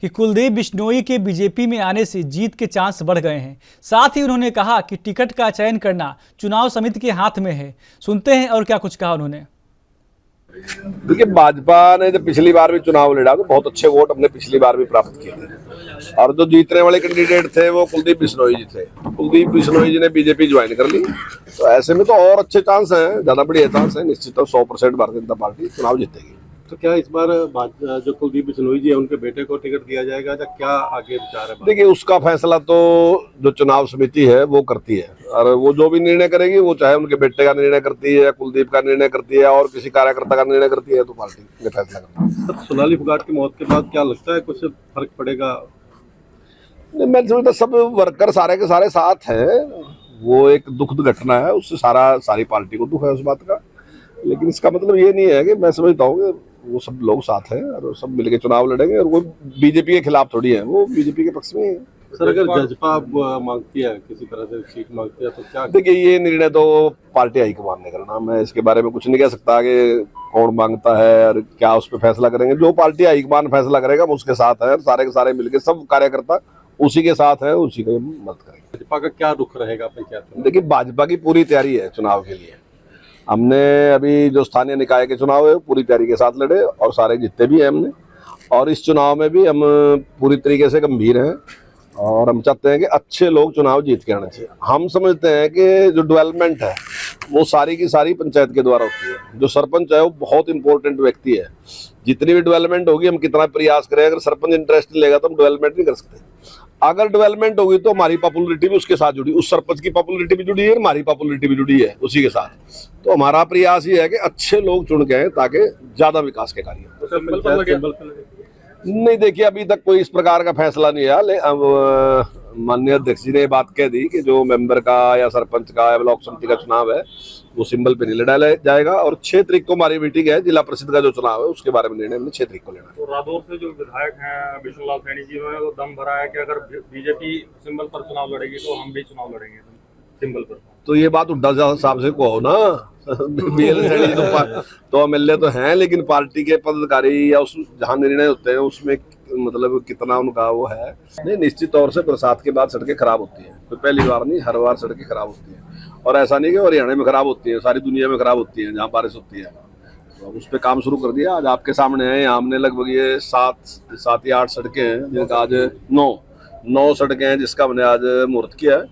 कि कुलदीप बिश्नोई के बीजेपी में आने से जीत के चांस बढ़ गए हैं। साथ ही उन्होंने कहा कि टिकट का चयन करना चुनाव समिति के हाथ में है। सुनते हैं और क्या कुछ कहा उन्होंने। देखिए, भाजपा ने जब पिछली बार भी चुनाव लड़ा तो बहुत अच्छे वोट हमने पिछली बार भी प्राप्त किए थे और जो जीतने वाले कैंडिडेट थे वो कुलदीप बिश्नोई जी थे। कुलदीप बिश्नोई जी ने बीजेपी ज्वाइन कर ली, तो ऐसे में तो और अच्छे चांस हैं, ज्यादा बढ़िया चांस है। निश्चित तौर 100% भारतीय जनता पार्टी चुनाव जीतेगी। तो क्या इस बार जो कुलदीप बिश्नोई जी है उनके बेटे को टिकट दिया जाएगा या क्या आगे विचार है? देखिए, उसका फैसला तो जो चुनाव समिति है वो करती है और वो जो भी निर्णय करेगी, वो चाहे उनके बेटे का निर्णय करती है, कुलदीप का निर्णय करती है और किसी कार्यकर्ता का निर्णय करती है, तो पार्टी ने फैसला करना है। सोनाली फोगाट की मौत के बाद क्या लगता है कुछ फर्क पड़ेगा? मैं समझता सब वर्कर सारे के सारे साथ हैं। वो एक दुखद घटना है, उससे सारी पार्टी को दुख है उस बात का, लेकिन इसका मतलब ये नहीं है कि मैं समझता हूँ कि वो सब लोग साथ हैं और सब मिलके चुनाव लड़ेंगे और वो बीजेपी के खिलाफ थोड़ी है, वो बीजेपी के पक्ष में है। सर, अगर जजपा मांगती है किसी तरह से सीट मांगती है तो क्या? देखिए, ये निर्णय तो पार्टी हाईकमान ने करना, मैं इसके बारे में कुछ नहीं कह सकता कि कौन मांगता है और क्या उस पर फैसला करेंगे। जो पार्टी हाईकमान फैसला करेगा हम उसके साथ है, सारे के सारे मिलके सब कार्यकर्ता उसी के साथ है, उसी को मदद करेंगे। भाजपा का क्या रुख रहेगा पंचायत में? देखिए, भाजपा की पूरी तैयारी है चुनाव के लिए। हमने अभी जो स्थानीय निकाय के चुनाव है पूरी तैयारी के साथ लड़े और सारे जीते भी हैं हमने, और इस चुनाव में भी हम पूरी तरीके से गंभीर हैं और हम चाहते हैं कि अच्छे लोग चुनाव जीत के आने चाहिए। हम समझते हैं कि जो डेवलपमेंट है वो सारी की सारी पंचायत के द्वारा होती है। जो सरपंच है वो बहुत इंपॉर्टेंट व्यक्ति है। जितनी भी डेवलपमेंट होगी, हम कितना प्रयास करें, अगर सरपंच इंटरेस्ट नहीं लेगा तो हम डेवलपमेंट नहीं कर सकते। अगर डेवलपमेंट होगी तो हमारी पॉपुलरिटी भी उसके साथ जुड़ी, उस सरपंच की पॉपुलरिटी भी जुड़ी है, हमारी पॉपुलरिटी भी जुड़ी है उसी के साथ। तो हमारा प्रयास ये है कि अच्छे लोग चुन के आए ताकि ज्यादा विकास के कार्य नहीं। देखिए, अभी तक कोई इस प्रकार का फैसला नहीं आया। अब माननीय अध्यक्ष जी ने ये बात कह दी कि जो मेंबर का या सरपंच का या ब्लॉक समिति का चुनाव है वो सिंबल पे नहीं लड़ाया जाएगा और 6 तारीख को हमारी मीटिंग है। जिला परिषद का जो चुनाव है उसके बारे में निर्णय हमने 6 तारीख को लेना है। तो रादौर से जो विधायक हैं विष्णुलाल सैनी जी ने वो दम भरा है कि अगर बीजेपी सिंबल पर चुनाव लड़ेगी तो हम भी चुनाव लड़ेंगे सिंबल पर। तो ये बात हुड्डा साहब से कहो ना। तो एमएलए तो हैं, लेकिन पार्टी के पदाधिकारी या उस जहाँ निर्णय होते हैं उसमें मतलब कितना उनका वो है। नहीं, निश्चित तौर से बरसात के बाद सड़कें खराब होती हैं, तो पहली बार नहीं, हर बार सड़कें खराब होती हैं और ऐसा नहीं कि हरियाणा में खराब होती है, सारी दुनिया में खराब होती है जहाँ बारिश होती है। तो उस पर काम शुरू कर दिया। आज आपके सामने है, यहाँ हमने लगभग ये 7 या 8 सड़कें हैं जिनका आज 9 सड़कें हैं जिसका हमने आज मुहूर्त किया है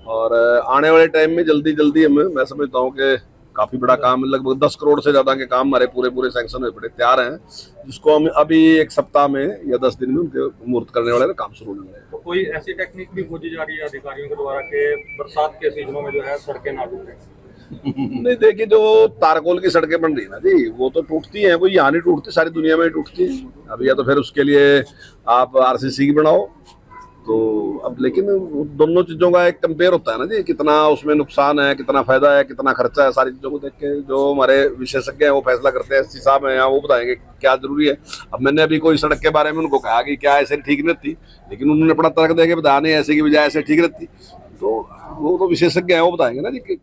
और आने वाले टाइम में जल्दी मैं समझता हूँ कि काफी बड़ा काम, लगभग 10 करोड़ से ज्यादा के काम हमारे पूरे सैंक्शन हुए पड़े तैयार हैं, जिसको हम अभी 1 सप्ताह में या 10 दिन में उनके मुहूर्त करने वाले काम शुरू होने वाले हैं। तो कोई ऐसी टेक्निक भी खोजी जा रही है अधिकारियों के द्वारा कि बरसात के सीजनों में जो है सड़कें ना टूटें? नहीं, देखिए, जो तारकोल की सड़कें बन रही है ना जी, वो तो टूटती हैं, कोई यहाँ नहीं टूटती, सारी दुनिया में टूटती है। अब या तो फिर उसके लिए आप आरसीसी की बनाओ, तो अब लेकिन दोनों चीजों का एक कंपेयर होता है ना जी, कितना उसमें नुकसान है, कितना फायदा है, कितना खर्चा है, सारी चीजों को देख के जो हमारे विशेषज्ञ हैं वो फैसला करते हैं। एससी साहब हैं वो बताएंगे क्या जरूरी है। अब मैंने अभी कोई सड़क के बारे में उनको कहा कि क्या ऐसे ठीक रहती, लेकिन उन्होंने अपना तर्क देके बताया नहीं, ऐसे की बजाय ऐसे ठीक रहती। तो वो तो विशेषज्ञ हैं, वो बताएंगे ना जी।